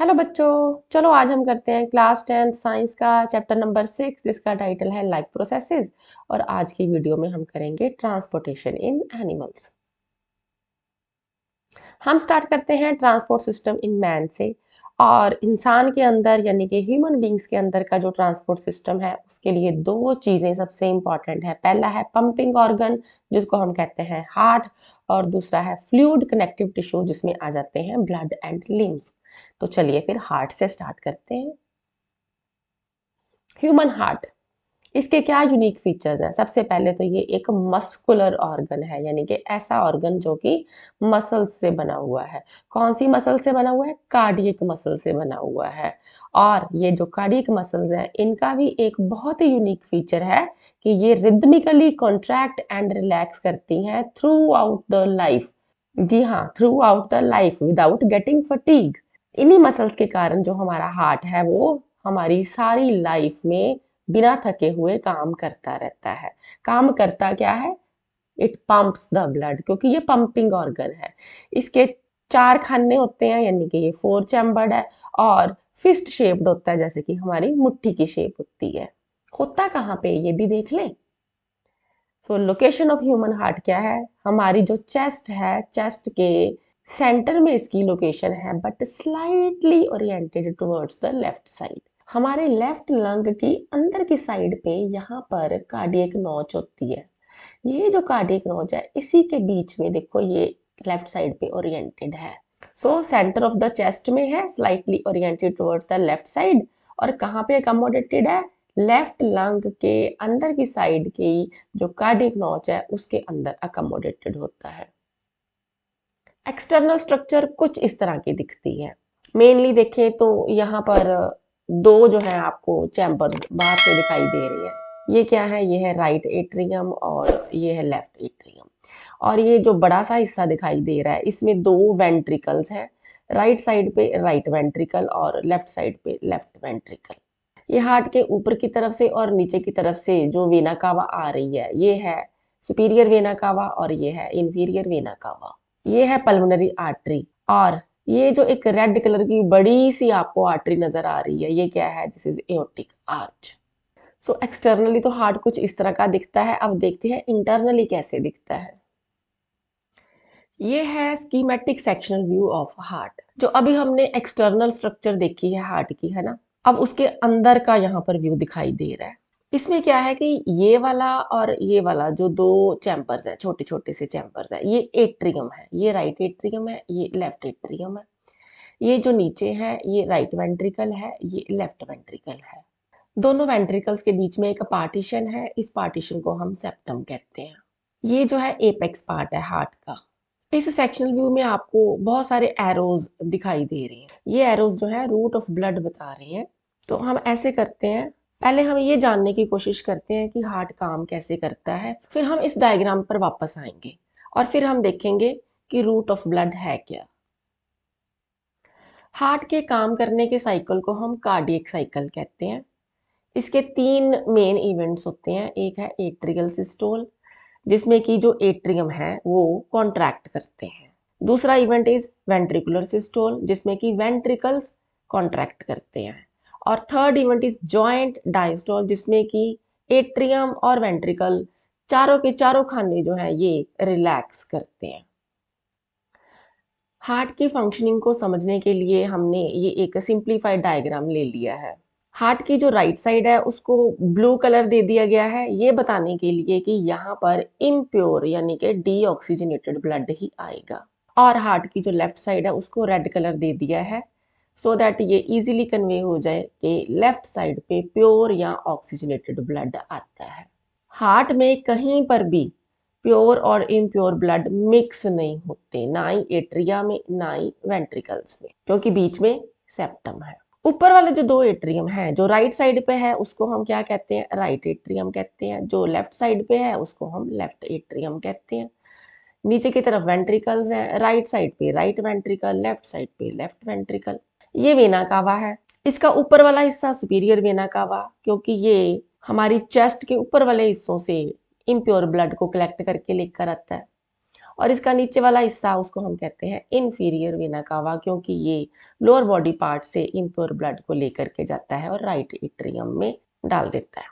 Hello बच्चों। चलो आज हम करते हैं क्लास 10th साइंस का चैप्टर नंबर 6 जिसका टाइटल है लाइफ प्रोसेसेस। और आज की वीडियो में हम करेंगे ट्रांसपोर्टेशन इन एनिमल्स। हम स्टार्ट करते हैं ट्रांसपोर्ट सिस्टम इन मैन से। और इंसान के अंदर यानी कि ह्यूमन बींग्स के अंदर का जो ट्रांसपोर्ट सिस्टम है उसके लिए दो चीज़ें सबसे इंपॉर्टेंट है। पहला है पंपिंग ऑर्गन जिसको हम कहते हैं हार्ट, और दूसरा है फ्लूइड कनेक्टिव टिश्यू जिसमें आ जाते हैं ब्लड एंड लिम्फ। तो चलिए फिर हार्ट से स्टार्ट करते हैं। ह्यूमन हार्ट, इसके क्या यूनिक फीचर्स हैं। सबसे पहले तो ये एक मस्कुलर ऑर्गन है, यानी कि ऐसा ऑर्गन जो कि मसल्स से बना हुआ है। कौन सी मसल से बना हुआ है? कार्डियक मसल से बना हुआ है। और ये जो कार्डियक मसल्स हैं इनका भी एक बहुत ही यूनिक फीचर है कि ये रिदमिकली कॉन्ट्रैक्ट एंड रिलैक्स करती हैं थ्रू आउट द लाइफ। जी हाँ, through out the life without getting fatigue. इन्हीं मसल्स के कारण जो हमारा हार्ट है वो हमारी सारी लाइफ में बिना थके हुए काम करता रहता है। काम करता क्या है? इट पंप्स द ब्लड, क्योंकि ये पंपिंग ऑर्गन है। इसके चार खाने होते हैं, यानी कि ये फोर चैम्बर्ड है और फिस्ट शेप्ड होता है, जैसे कि हमारी मुट्ठी की शेप होती है। होता कहाँ पे ये भी देख लें। सो लोकेशन ऑफ ह्यूमन हार्ट क्या है? हमारी जो चेस्ट है, चेस्ट के सेंटर में इसकी लोकेशन है, but slightly oriented towards the left side. हमारे लेफ्ट लंग की अंदर की साइड पे यहाँ पर कार्डियक नॉच होती है। ये जो कार्डियक नॉच है इसी के बीच में देखो, ये लेफ्ट साइड पे ओरिएंटेड है। So centre of the chest में है, slightly oriented towards the left side. और कहाँ पे अकोमोडेटेड है? लेफ्ट लंग के अंदर की साइड की जो कार्डियक नॉच है उसके अंदर अकोमोडेटेड होता है। एक्सटर्नल स्ट्रक्चर कुछ इस तरह की दिखती है। मेनली देखें तो यहाँ पर दो जो है आपको चैम्बर्स बाहर से दिखाई दे रही है। ये क्या है? ये है राइट एट्रियम और ये है लेफ्ट एट्रियम। और ये जो बड़ा सा हिस्सा दिखाई दे रहा है इसमें दो वेंट्रिकल्स हैं। राइट साइड पे राइट वेंट्रिकल और लेफ्ट साइड पे लेफ्ट वेंट्रिकल। ये हार्ट के ऊपर की तरफ से और नीचे की तरफ से जो वेना कावा आ रही है ये है सुपीरियर वेना कावा और ये है इंफीरियर वेना कावा। ये है पल्मोनरी आर्टरी। और ये जो एक रेड कलर की बड़ी सी आपको आर्टरी नजर आ रही है ये क्या है? This is aortic arch. So externally तो हार्ट कुछ इस तरह का दिखता है। अब देखते हैं इंटरनली कैसे दिखता है। ये है schematic sectional view of heart. जो अभी हमने एक्सटर्नल स्ट्रक्चर देखी है हार्ट की, है ना, अब उसके अंदर का यहाँ पर व्यू दिखाई दे रहा है। इसमें क्या है कि ये वाला और ये वाला जो दो चैम्बर्स है, छोटे छोटे से चैम्बर्स है, ये एट्रियम है। ये राइट एट्रियम है, ये लेफ्ट एट्रियम है। ये जो नीचे है ये राइट वेंट्रिकल है, ये लेफ्ट वेंट्रिकल है। दोनों वेंट्रिकल्स के बीच में एक पार्टीशन है, इस पार्टीशन को हम सेप्टम कहते हैं। ये जो है एपेक्स पार्ट है हार्ट का। इस सेक्शनल व्यू में आपको बहुत सारे एरोज दिखाई दे रहे हैं। ये एरोज जो है रूट ऑफ ब्लड बता रहे हैं। तो हम ऐसे करते हैं, पहले हम ये जानने की कोशिश करते हैं कि हार्ट काम कैसे करता है, फिर हम इस डायग्राम पर वापस आएंगे और फिर हम देखेंगे कि रूट ऑफ ब्लड है क्या। हार्ट के काम करने के साइकिल को हम कार्डियक साइकिल कहते हैं। इसके तीन मेन इवेंट्स होते हैं। एक है एट्रियल सिस्टोल, जिसमें कि जो एट्रियम है वो कॉन्ट्रैक्ट करते हैं। दूसरा इवेंट इज वेंट्रिकुलर सिस्टोल, जिसमें कि वेंट्रिकल्स कॉन्ट्रैक्ट करते हैं। और third event is joint diastole, जिसमें कि एट्रियम और वेंट्रिकल चारों के चारों खाने जो है ये रिलैक्स करते हैं। हार्ट की फंक्शनिंग को समझने के लिए हमने ये एक सिंप्लीफाइड डायग्राम ले लिया है। हार्ट की जो राइट साइड है उसको ब्लू कलर दे दिया गया है, ये बताने के लिए कि यहाँ पर इम्प्योर यानी कि डीऑक्सीजनेटेड ब्लड ही आएगा। और हार्ट की जो लेफ्ट साइड है उसको रेड कलर दे दिया है, सो दैट ये इजीली कन्वे हो जाए कि लेफ्ट साइड पे प्योर या ऑक्सीजनेटेड ब्लड आता है। हार्ट में कहीं पर भी प्योर और इम्प्योर ब्लड मिक्स नहीं होते, ना ही एट्रिया में ना ही वेंट्रिकल्स में, क्योंकि बीच में सेप्टम है। ऊपर वाले जो दो एट्रियम है, जो राइट साइड पे है उसको हम क्या कहते हैं? राइट एट्रियम कहते हैं। जो लेफ्ट साइड पे है उसको हम लेफ्ट एट्रियम कहते हैं। नीचे की तरफ वेंट्रिकल्स हैं, राइट साइड पे राइट वेंट्रिकल, लेफ्ट साइड पे लेफ्ट वेंट्रिकल। ये वेना कावा है। इसका ऊपर वाला हिस्सा सुपीरियर वेना कावा, क्योंकि ये हमारी चेस्ट के ऊपर वाले हिस्सों से इम्प्योर ब्लड को कलेक्ट करके लेकर आता है। और इसका नीचे वाला हिस्सा उसको हम कहते हैं इंफीरियर वेना कावा, क्योंकि ये लोअर बॉडी पार्ट से इम्प्योर ब्लड को लेकर के जाता है और राइट एट्रियम में डाल देता है।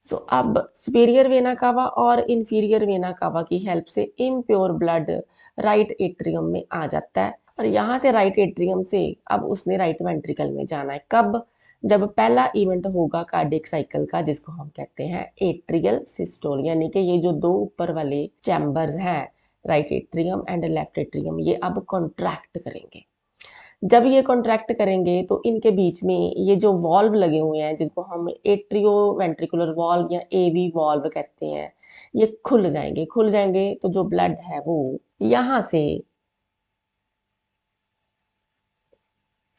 सो अब सुपीरियर वेना कावा और इंफीरियर वेना कावा की हेल्प से इम्प्योर ब्लड राइट एट्रियम में आ जाता है, और यहाँ से राइट एट्रियम से अब उसने राइट वेंट्रिकल में जाना है। कब? जब पहला इवेंट होगा कार्डियक साइकिल का, जिसको हम कहते हैं एट्रियल सिस्टोल, यानी कि ये जो दो ऊपर वाले चैम्बर्स हैं, right atrium and left atrium, ये अब कॉन्ट्रैक्ट करेंगे। जब ये कॉन्ट्रैक्ट करेंगे तो इनके बीच में ये जो वॉल्व लगे हुए हैं, जिसको हम एट्रियो वेंट्रिकुलर वॉल्व या एवी वॉल्व कहते हैं, ये खुल जाएंगे। खुल जाएंगे तो जो ब्लड है वो यहाँ से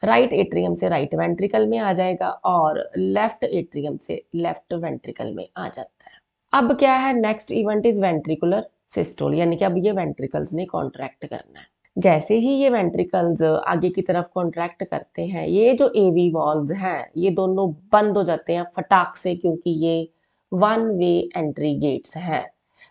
राइट एट्रियम से राइट वेंट्रिकल में आ जाएगा और लेफ्ट एट्रियम से लेफ्ट वेंट्रिकल में आ जाता है। अब क्या है, next event is ventricular systole, यानी कि अब ये वेंट्रिकल्स ने कॉन्ट्रैक्ट करना है। जैसे ही ये वेंट्रिकल्स आगे की तरफ कॉन्ट्रैक्ट करते हैं, ये जो एवी वॉल्व्स हैं ये दोनों बंद हो जाते हैं फटाक से, क्योंकि ये वन वे एंट्री गेट्स हैं।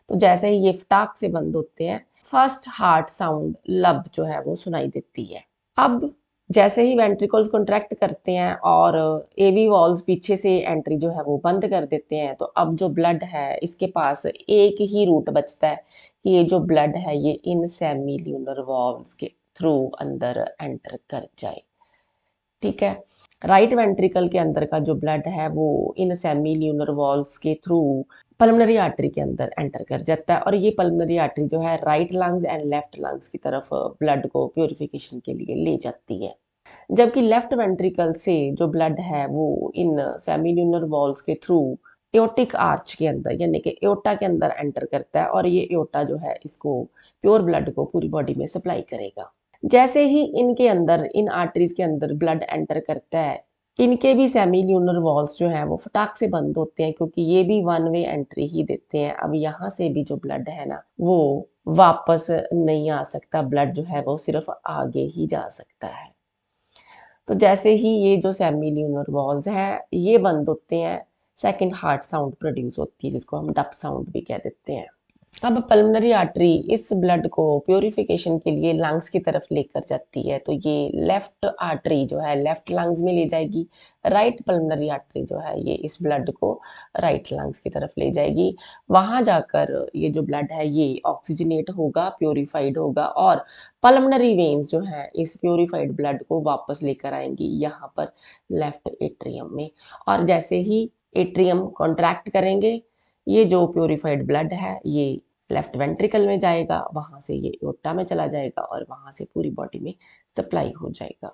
तो जैसे ही ये फटाक से बंद होते हैं, फर्स्ट हार्ट साउंड लब जो है वो सुनाई देती है। अब जैसे ही वेंट्रिकल्स कॉन्ट्रैक्ट करते हैं और एवी वॉल्व्स पीछे से एंट्री जो है वो बंद कर देते हैं, तो अब जो ब्लड है इसके पास एक ही रूट बचता है कि ये जो ब्लड है ये इन सेमील्यूनर वॉल्व्स के थ्रू अंदर एंटर कर जाए। ठीक है, राइट वेंट्रिकल के अंदर का जो ब्लड है वो इन सेमील्यूनर वॉल्व्स के थ्रू पल्मोनरी आर्टरी के अंदर एंटर कर जाता है, और ये पल्मोनरी आर्टरी जो है right lungs and left lungs की तरफ ब्लड को प्योरिफिकेशन के लिए ले जाती है। जबकि लेफ्ट वेंट्रिकल से जो ब्लड है वो इन सेमील्यूनर वॉल्स के थ्रू एओटिक आर्च के अंदर, यानी कि एओटा के अंदर एंटर करता है, और ये एओटा जो है इसको प्योर ब्लड को पूरी बॉडी में सप्लाई करेगा। जैसे ही इनके अंदर, इन आर्टरीज के अंदर ब्लड एंटर करता है, इनके भी सेमील्यूनर वॉल्स जो हैं वो फटाक से बंद होते हैं, क्योंकि ये भी वन वे एंट्री ही देते हैं। अब यहाँ से भी जो ब्लड है ना वो वापस नहीं आ सकता, ब्लड जो है वो सिर्फ आगे ही जा सकता है। तो जैसे ही ये जो सेमील्यूनर वॉल्स हैं ये बंद होते हैं, सेकंड हार्ट साउंड प्रोड्यूस होती है, जिसको हम डप साउंड भी कह देते हैं। अब पल्मोनरी आर्टरी इस ब्लड को प्योरिफिकेशन के लिए लंग्स की तरफ लेकर जाती है, तो ये लेफ्ट आर्टरी जो है लेफ्ट लंग्स में ले जाएगी, राइट पल्मोनरी आर्टरी जो है ये इस ब्लड को राइट लंग्स की तरफ ले जाएगी। वहां जाकर ये जो ब्लड है ये ऑक्सीजनेट होगा, प्योरीफाइड होगा, और पल्मोनरी वेन्स जो है इस प्योरीफाइड ब्लड को वापस लेकर आएंगी यहाँ पर लेफ्ट एट्रियम में। और जैसे ही एट्रियम कॉन्ट्रैक्ट करेंगे, ये जो प्योरीफाइड ब्लड है ये लेफ्ट वेंट्रिकल में जाएगा, वहां से ये एओर्टा में चला जाएगा और वहां से पूरी बॉडी में सप्लाई हो जाएगा।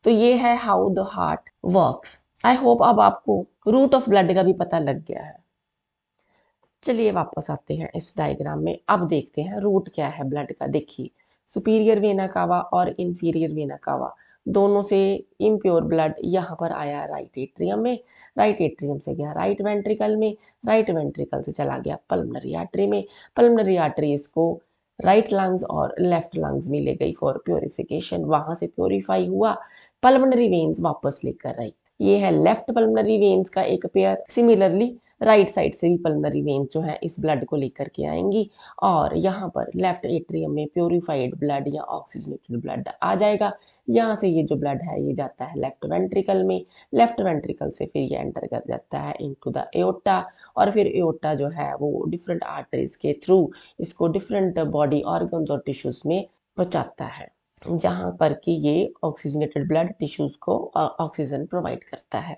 तो ये है how the heart works. I hope अब आपको रूट ऑफ ब्लड का भी पता लग गया है। चलिए वापस आते हैं इस डायग्राम में। अब देखते हैं रूट क्या है ब्लड का। देखिए, सुपीरियर वेना कावा और इंफीरियर वेना कावा दोनों से इम्प्योर ब्लड यहाँ पर आया राइट एट्रियम में, राइट एट्रियम से गया राइट वेंट्रिकल में, राइट वेंट्रिकल से चला गया पल्मोनरी आर्टरी में, पल्मोनरी आर्टरी इसको राइट लंग्स और लेफ्ट लंग्स में ले गई फॉर प्योरिफिकेशन, वहां से प्योरीफाई हुआ, पल्मोनरी वेन्स वापस लेकर आई। ये है लेफ्ट पल्मोनरी वेन्स का एक पेयर। सिमिलरली राइट साइड से भी पल्मोनरी वेन्स जो है इस ब्लड को लेकर के आएंगी, और यहाँ पर लेफ्ट एट्रियम में प्योरीफाइड ब्लड या ऑक्सीजनेटेड ब्लड आ जाएगा। यहाँ से ये जो ब्लड है ये जाता है लेफ्ट वेंट्रिकल में, लेफ्ट वेंट्रिकल से फिर ये एंटर कर जाता है इनटू द एओर्टा, और फिर एओर्टा जो है वो डिफरेंट आर्टरीज के थ्रू इसको डिफरेंट बॉडी ऑर्गन्स और टिश्यूज में पहुंचाता है, जहां पर कि ये ऑक्सीजनेटेड ब्लड टिश्यूज को ऑक्सीजन प्रोवाइड करता है।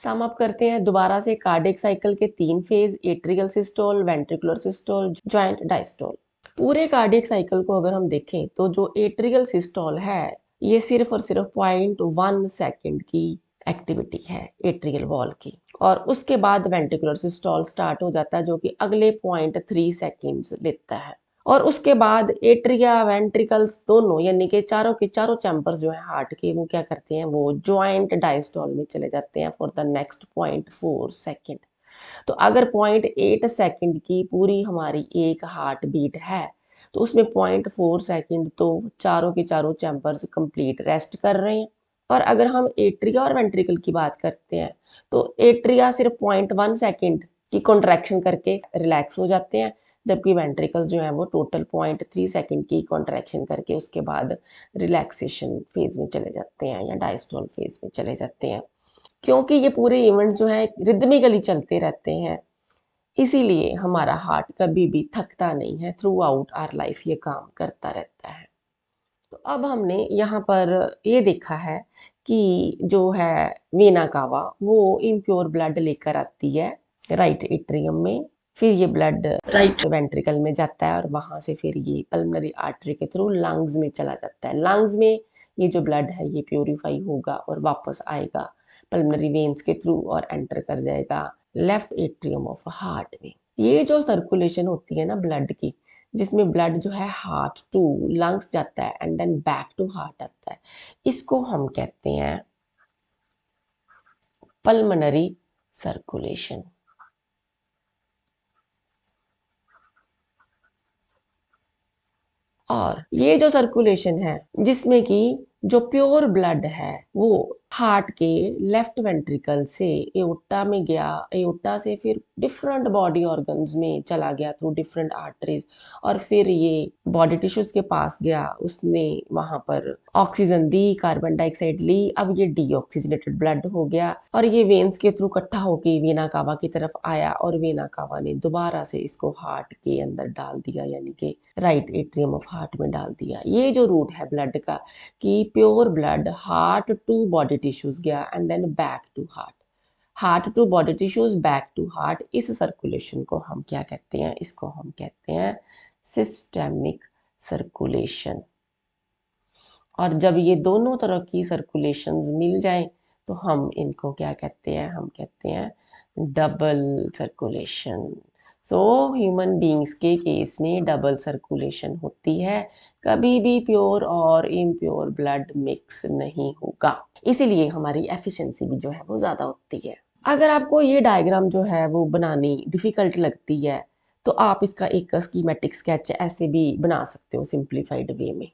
सम अप करते हैं दोबारा से। कार्डियक साइकिल के 3 phase, atrial systole, ventricular systole, joint diastole. पूरे कार्डियक साइकिल को अगर हम देखें तो जो एट्रियल सिस्टोल है ये सिर्फ और सिर्फ 0.1 सेकेंड की एक्टिविटी है एट्रियल वॉल की, और उसके बाद वेंट्रिकुलर सिस्टोल स्टार्ट हो जाता है जो कि अगले 0.3 सेकेंड्स लेता है, और उसके बाद एट्रिया वेंट्रिकल्स दोनों यानी कि चारों के चारों चैम्बर्स जो है हार्ट के वो क्या करते हैं, वो ज्वाइंट डायस्टोल में चले जाते हैं फॉर द नेक्स्ट 0.4 सेकेंड। तो अगर 0.8 सेकेंड की पूरी हमारी एक हार्ट बीट है तो उसमें 0.4 सेकेंड तो चारों के चारों चैम्बर्स कंप्लीट रेस्ट कर रहे हैं। और अगर हम एट्रिया और वेंट्रिकल की बात करते हैं तो एट्रिया सिर्फ 0.1 सेकेंड की कॉन्ट्रैक्शन करके रिलैक्स हो जाते हैं, जबकि वेंट्रिकल्स जो है वो टोटल 0.3 सेकंड की कॉन्ट्रैक्शन करके उसके बाद रिलैक्सेशन फेज में चले जाते हैं या डायस्टोल फेज में चले जाते हैं। क्योंकि ये पूरे इवेंट जो है रिदमिकली चलते रहते हैं, इसीलिए हमारा हार्ट कभी भी थकता नहीं है, थ्रू आउट आवर लाइफ ये काम करता रहता है। तो अब हमने यहाँ पर ये देखा है कि जो है वेना कावा वो इम्प्योर ब्लड लेकर आती है राइट एट्रियम में, फिर ये ब्लड राइट वेंट्रिकल में जाता है और वहां से फिर ये पल्मोनरी आर्टरी के थ्रू लंग्स में चला जाता है। लंग्स में ये जो ब्लड है ये प्योरीफाई होगा और वापस आएगा पल्मोनरी वेन्स के थ्रू और एंटर कर जाएगा लेफ्ट एट्रियम ऑफ हार्ट में। ये जो सर्कुलेशन होती है ना ब्लड की, जिसमें ब्लड जो है हार्ट टू लंग्स जाता है and then back to heart आता है, इसको हम कहते हैं पल्मोनरी सर्कुलेशन। और ये जो सर्कुलेशन है जिसमें कि जो प्योर ब्लड है वो हार्ट के लेफ्ट वेंट्रिकल से एओर्टा में गया, एओर्टा से फिर डिफरेंट बॉडी ऑर्गन्स में चला गया थ्रू डिफरेंट आर्टरीज, और फिर ये बॉडी टिश्यूज के पास गया, उसने वहां पर ऑक्सीजन दी, कार्बन डाइऑक्साइड ली, अब ये डीऑक्सीजनेटेड ब्लड हो गया और ये वेन्स के थ्रू इकट्ठा होके वेना कावा की तरफ आया और वेना कावा ने दोबारा से इसको हार्ट के अंदर डाल दिया, यानी कि राइट एट्रियम ऑफ हार्ट में डाल दिया। ये जो रूट है ब्लड का कि pure blood heart to body tissues गया and then back to heart, heart to body tissues back to heart, इस सर्कुलेशन को हम क्या कहते हैं? इसको हम कहते हैं सिस्टेमिक सर्कुलेशन। और जब ये दोनों तरह की सर्कुलेशंस मिल जाएं तो हम इनको क्या कहते हैं? हम कहते हैं double circulation. So human beings के केस में डबल सर्कुलेशन होती है, कभी भी प्योर और इम्प्योर ब्लड मिक्स नहीं होगा, इसीलिए हमारी एफिशिएंसी भी जो है वो ज़्यादा होती है। अगर आपको ये डायग्राम जो है वो बनानी डिफ़िकल्ट लगती है तो आप इसका एक स्कीमेटिक स्केच ऐसे भी बना सकते हो सिंप्लीफाइड वे में।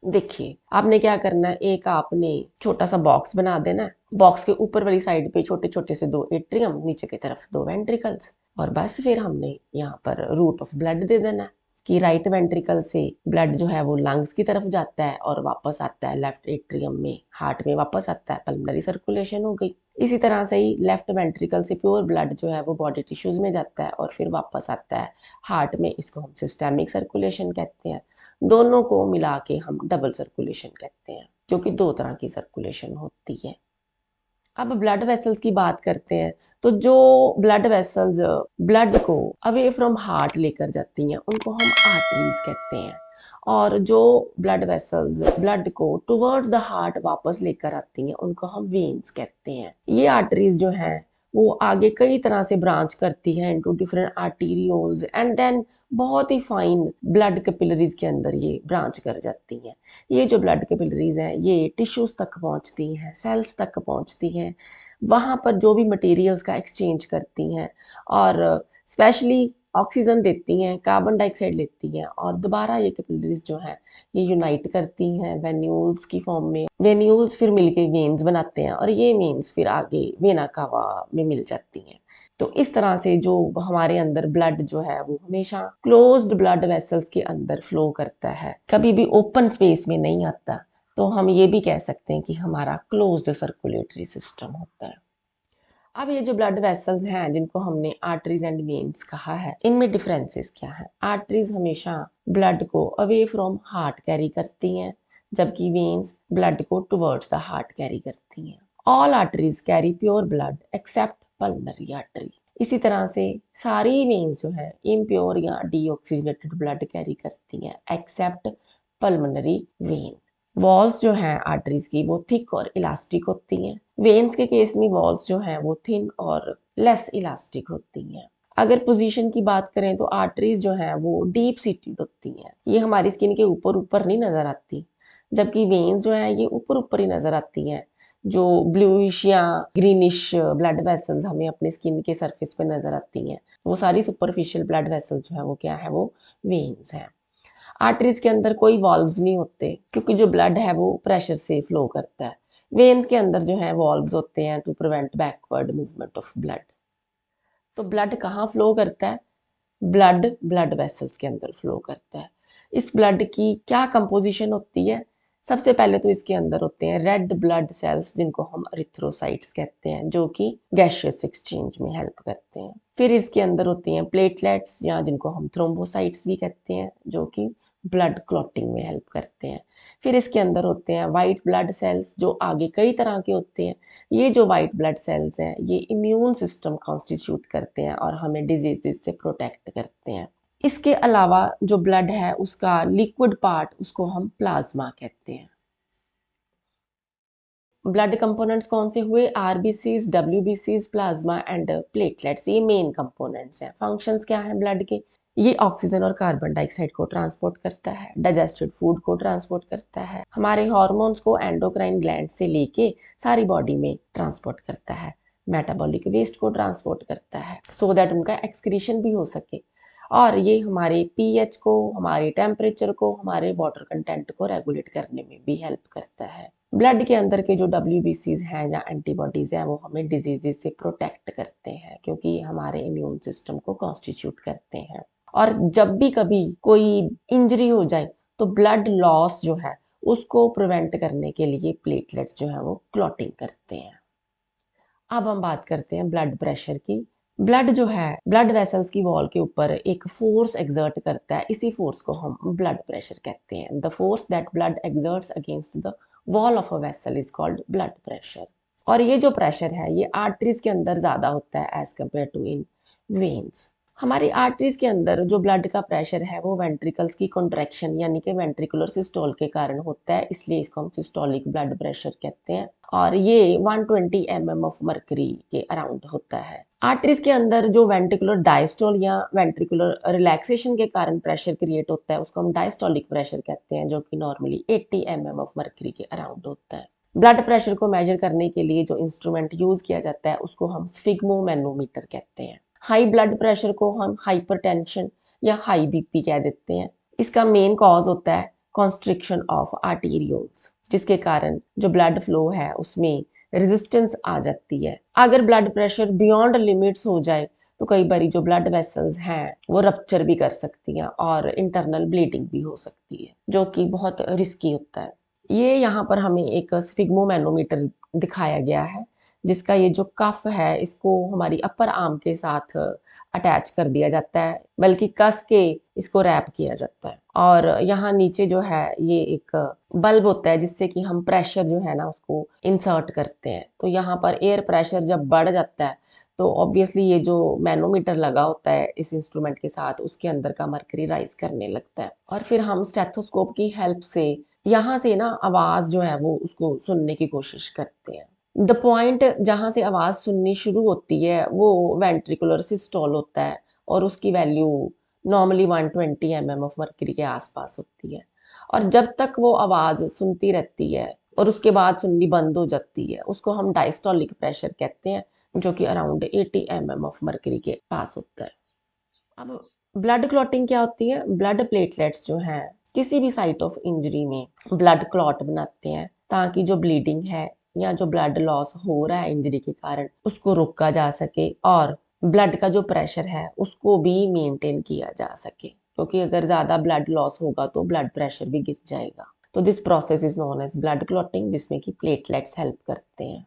देखिए, आपने क्या करना है, एक आपने छोटा सा बॉक्स बना देना है, बॉक्स के ऊपर वाली साइड पे छोटे छोटे से 2 एट्रियम, नीचे की तरफ 2 वेंट्रिकल्स, और बस फिर हमने यहाँ पर रूट ऑफ ब्लड दे देना है कि राइट वेंट्रिकल से ब्लड जो है वो लंग्स की तरफ जाता है और वापस आता है लेफ्ट एट्रियम में, हार्ट में वापस आता है, पल्मोनरी सर्कुलेशन हो गई। इसी तरह से ही लेफ्ट वेंट्रिकल से प्योर ब्लड जो है वो बॉडी टिश्यूज में जाता है और फिर वापस आता है हार्ट में, इसको हम सिस्टेमिक सर्कुलेशन कहते हैं। दोनों को मिला के हम डबल सर्कुलेशन कहते हैं, क्योंकि 2 तरह की सर्कुलेशन होती है। अब ब्लड वेसल्स की बात करते हैं, तो जो ब्लड वेसल्स ब्लड को अवे फ्रॉम हार्ट लेकर जाती हैं उनको हम आर्टरीज कहते हैं, और जो ब्लड वेसल्स ब्लड को टुवर्ड्स द हार्ट वापस लेकर आती हैं उनको हम वेन्स कहते हैं। ये आर्टरीज जो हैं वो आगे कई तरह से ब्रांच करती हैं into different arterioles and then बहुत ही फाइन ब्लड कैपिलरीज के अंदर ये ब्रांच कर जाती हैं। ये जो ब्लड कैपिलरीज हैं ये टिश्यूज तक पहुंचती हैं, सेल्स तक पहुंचती हैं, वहां पर जो भी मटेरियल्स का एक्सचेंज करती हैं और स्पेशली ऑक्सीजन देती हैं, कार्बन डाइऑक्साइड लेती हैं, और दोबारा ये कैपिलरीज जो हैं ये यूनाइट करती हैं वेन्यूल्स की फॉर्म में, वेन्यूल्स फिर मिलके वेन्स बनाते हैं और ये वेन्स फिर आगे वेना कावा में मिल जाती हैं। तो इस तरह से जो हमारे अंदर ब्लड जो है वो हमेशा क्लोज्ड ब्लड वेसल्स के अंदर फ्लो करता है, कभी भी ओपन स्पेस में नहीं आता। तो हम ये भी कह सकते हैं कि हमारा क्लोज्ड सर्कुलेटरी सिस्टम होता है। अब ये जो ब्लड वेसल्स हैं जिनको हमने आर्टरीज एंड वेन्स कहा है, इनमें डिफरेंसेस क्या है? आर्टरीज हमेशा ब्लड को अवे फ्रॉम हार्ट कैरी करती हैं, जबकि वेन्स ब्लड को टुवर्ड्स द हार्ट कैरी करती हैं। All arteries carry pure blood accept pulmonary artery. इसी तरह से सारी वेन्स जो है इम्प्योर या डीऑक्सीजनेटेड ब्लड कैरी करती हैं एक्सेप्ट पल्मोनरी वेन। वॉल्स जो हैं आर्टरीज की वो थिक और इलास्टिक होती हैं, वेन्स के केस में वॉल्स जो हैं वो थिन और लेस इलास्टिक होती हैं। अगर पोजीशन की बात करें तो आर्टरीज जो हैं वो डीप सीटेड होती हैं, ये हमारी स्किन के ऊपर ऊपर नहीं नजर आती, जबकि वेन्स जो हैं ये ऊपर ऊपर ही नजर आती हैं। जो ब्लूइश या ग्रीनिश ब्लड वेसल्स हमें अपने स्किन के सरफेस पे नजर आती हैं वो सारी सुपरफिशियल ब्लड वेसल्स जो है वो क्या है? वो वेन्स हैं। आर्टरीज के अंदर कोई वॉल्व्स नहीं होते क्योंकि जो ब्लड है वो प्रेशर से फ्लो करता है। वेन्स के अंदर जो है वॉल्व्स होते हैं to prevent backward movement of blood. तो ब्लड कहाँ फ्लो करता है? ब्लड ब्लड वेसल्स के अंदर फ्लो करता है। इस ब्लड की क्या कंपोजिशन होती है? सबसे पहले तो इसके अंदर होते हैं रेड ब्लड सेल्स, जिनको हम एरिथ्रोसाइट्स कहते हैं, जो कि गैसियस एक्सचेंज में हेल्प करते हैं। फिर इसके अंदर होती हैं प्लेटलेट्स, या जिनको हम थ्रोम्बोसाइट्स भी कहते हैं, जो कि ब्लड क्लॉटिंग में हेल्प करते हैं। फिर इसके अंदर होते हैं वाइट ब्लड सेल्स, जो आगे कई तरह के होते हैं। ये जो वाइट ब्लड सेल्स हैं, ये इम्यून सिस्टम कॉन्स्टिट्यूट करते हैं और हमें डिजीजेस से प्रोटेक्ट करते हैं। इसके अलावा जो ब्लड है उसका लिक्विड पार्ट, उसको हम प्लाज्मा कहते हैं। ब्लड कंपोनेंट्स कौन से हुए? आरबीसीज, डब्ल्यूबीसीज, प्लाज्मा एंड प्लेटलेट्स, ये मेन कंपोनेंट्स हैं। फंक्शंस क्या हैं ब्लड के? ये ऑक्सीजन और कार्बन डाइऑक्साइड को ट्रांसपोर्ट करता है, डाइजेस्टेड फूड को ट्रांसपोर्ट करता है, हमारे हार्मोन्स को एंडोक्राइन ग्लैंड से लेके सारी बॉडी में ट्रांसपोर्ट करता है, मेटाबॉलिक वेस्ट को ट्रांसपोर्ट करता है सो दैट उनका एक्सक्रीशन भी हो सके, और ये हमारे पीएच को, हमारे टेम्परेचर को, हमारे वाटर कंटेंट को रेगुलेट करने में भी हेल्प करता है। ब्लड के अंदर के जो डब्ल्यूबीसीज हैं या एंटीबॉडीज हैं, वो हमें डिजीजेस से प्रोटेक्ट करते हैं, क्योंकि ये हमारे इम्यून सिस्टम को कॉन्स्टिट्यूट करते हैं। और जब भी कभी कोई इंजरी हो जाए तो ब्लड लॉस जो है उसको प्रिवेंट करने के लिए प्लेटलेट्स जो है वो क्लॉटिंग करते हैं। अब हम बात करते हैं ब्लड प्रेशर की। ब्लड जो है ब्लड वेसल्स की वॉल के ऊपर एक फोर्स एक्सर्ट करता है, इसी फोर्स को हम ब्लड प्रेशर कहते हैं। The force that blood exerts against the wall of a vessel is called blood pressure. और ये जो प्रेशर है ये आर्टरीज के अंदर ज्यादा होता है as compare to in veins. हमारी आर्टरीज के अंदर जो ब्लड का प्रेशर है वो वेंट्रिकल्स की कॉन्ट्रैक्शन यानी कि वेंट्रिकुलर सिस्टोल के कारण होता है, इसलिए इसको हम सिस्टोलिक ब्लड प्रेशर कहते हैं। और ये 120 mm ऑफ मर्करी के अराउंड होता है। आर्टरीज के अंदर जो वेंट्रिकुलर डायस्टोल या वेंट्रिकुलर रिलैक्सेशन के कारण प्रेशर क्रिएट होता है, उसको हम डायस्टोलिक प्रेशर कहते हैं, जो कि नॉर्मली 80 mm ऑफ मर्करी के अराउंड होता है। ब्लड प्रेशर को मेजर करने के लिए जो इंस्ट्रूमेंट यूज किया जाता है उसको हम स्फिग्मोमैनोमीटर कहते हैं। हाई ब्लड प्रेशर को हम हाइपरटेंशन या हाई बीपी कह देते हैं। इसका मेन कॉज होता है कॉन्स्ट्रिक्शन ऑफ आर्टीरियोल्स, जिसके कारण जो ब्लड फ्लो है उसमें रेजिस्टेंस आ जाती है। अगर ब्लड प्रेशर बियॉन्ड लिमिट्स हो जाए तो कई बार जो ब्लड वेसल्स हैं वो रप्चर भी कर सकती हैं और इंटरनल ब्लीडिंग भी हो सकती है, जो कि बहुत रिस्की होता है। ये यहाँ पर हमें एक स्फिग्मोमैनोमीटर दिखाया गया है, जिसका ये जो कफ है इसको हमारी अपर आर्म के साथ अटैच कर दिया जाता है, बल्कि कस के इसको रैप किया जाता है। और यहाँ नीचे जो है ये एक बल्ब होता है, जिससे कि हम प्रेशर जो है ना उसको इंसर्ट करते हैं। तो यहाँ पर एयर प्रेशर जब बढ़ जाता है तो ऑब्वियसली ये जो मैनोमीटर लगा होता है इस इंस्ट्रूमेंट के साथ, उसके अंदर का मर्करी राइज करने लगता है, और फिर हम स्टेथोस्कोप की हेल्प से यहाँ से ना आवाज जो है वो उसको सुनने की कोशिश करते हैं। द पॉइंट जहाँ से आवाज सुननी शुरू होती है वो वेंट्रिकुलर सिस्टोल होता है, और उसकी value normally 120 mm of mercury के आसपास होती है। और जब तक वो आवाज सुनती रहती है और उसके बाद सुननी बंद हो जाती है, उसको हम डायस्टोलिक प्रेशर कहते हैं, जो कि अराउंड 80 mm ऑफ मर्करी के पास होता है। अब ब्लड क्लॉटिंग क्या होती है? ब्लड प्लेटलेट्स जो हैं किसी भी साइट ऑफ इंजरी में ब्लड क्लॉट बनाते हैं, ताकि जो ब्लीडिंग है या जो ब्लड लॉस हो रहा है इंजरी के कारण उसको रोका जा सके, और ब्लड का जो प्रेशर है उसको भी मेंटेन किया जा सके, क्योंकि अगर ज्यादा ब्लड लॉस होगा तो ब्लड प्रेशर भी गिर जाएगा। तो this process is known as blood clotting, जिसमें कि प्लेटलेट्स हेल्प करते हैं।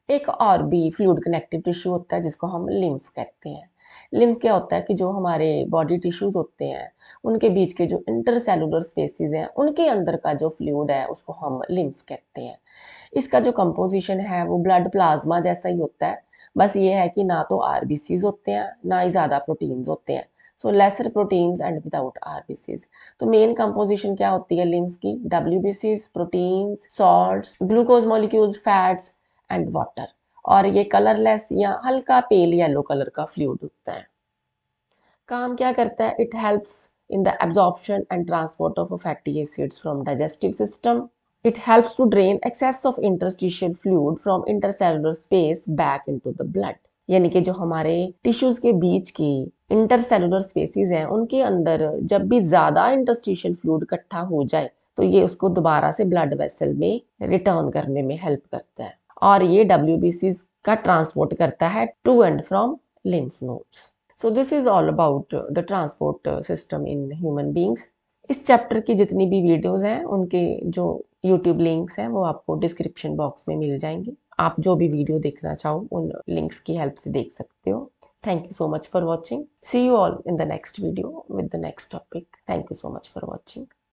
एक और भी फ्लूइड कनेक्टिव टिश्यू होता है जिसको हम लिम्फ कहते हैं। लिम्फ क्या होता है कि जो हमारे बॉडी टिश्यूज होते हैं उनके बीच के जो इंटरसेलुलर स्पेसिस हैं उनके अंदर का जो फ्लूइड है उसको हम लिम्फ कहते हैं। इसका जो कंपोजिशन है वो ब्लड प्लाज्मा जैसा ही होता है, बस ये है कि ना तो आरबीसीज होते हैं ना ही ज्यादा प्रोटीन्स होते हैं। So lesser proteins and without RBCs. तो मेन कंपोजिशन क्या होती है लिम्फ की? डब्ल्यूबीसीज, proteins, salts, glucose molecules, fats and water. और ये कलरलेस या हल्का पेल येलो कलर का फ्लूइड होता है। काम क्या करता है? It helps in the absorption and transport of fatty acids from digestive system. It helps to drain excess of interstitial fluid from intercellular space back into the blood. यानी कि जो हमारे टिश्यूज के बीच की इंटरसेलुलर स्पेसिस हैं उनके अंदर जब भी ज्यादा इंटरस्टिशियल फ्लूइड इकट्ठा हो जाए तो ये उसको दोबारा से ब्लड वेसल में रिटर्न करने में हेल्प करता है, और ये डब्ल्यूबीसी का ट्रांसपोर्ट करता है to and from lymph nodes. So this is all about the transport system in human beings. इस चैप्टर की जितनी भी वीडियोस हैं उनके जो यूट्यूब लिंक्स हैं वो आपको डिस्क्रिप्शन बॉक्स में मिल जाएंगे। आप जो भी वीडियो देखना चाहो उन लिंक्स की हेल्प से देख सकते हो। Thank you so much for watching. See you all in the next video with the next topic. Thank you so much for watching.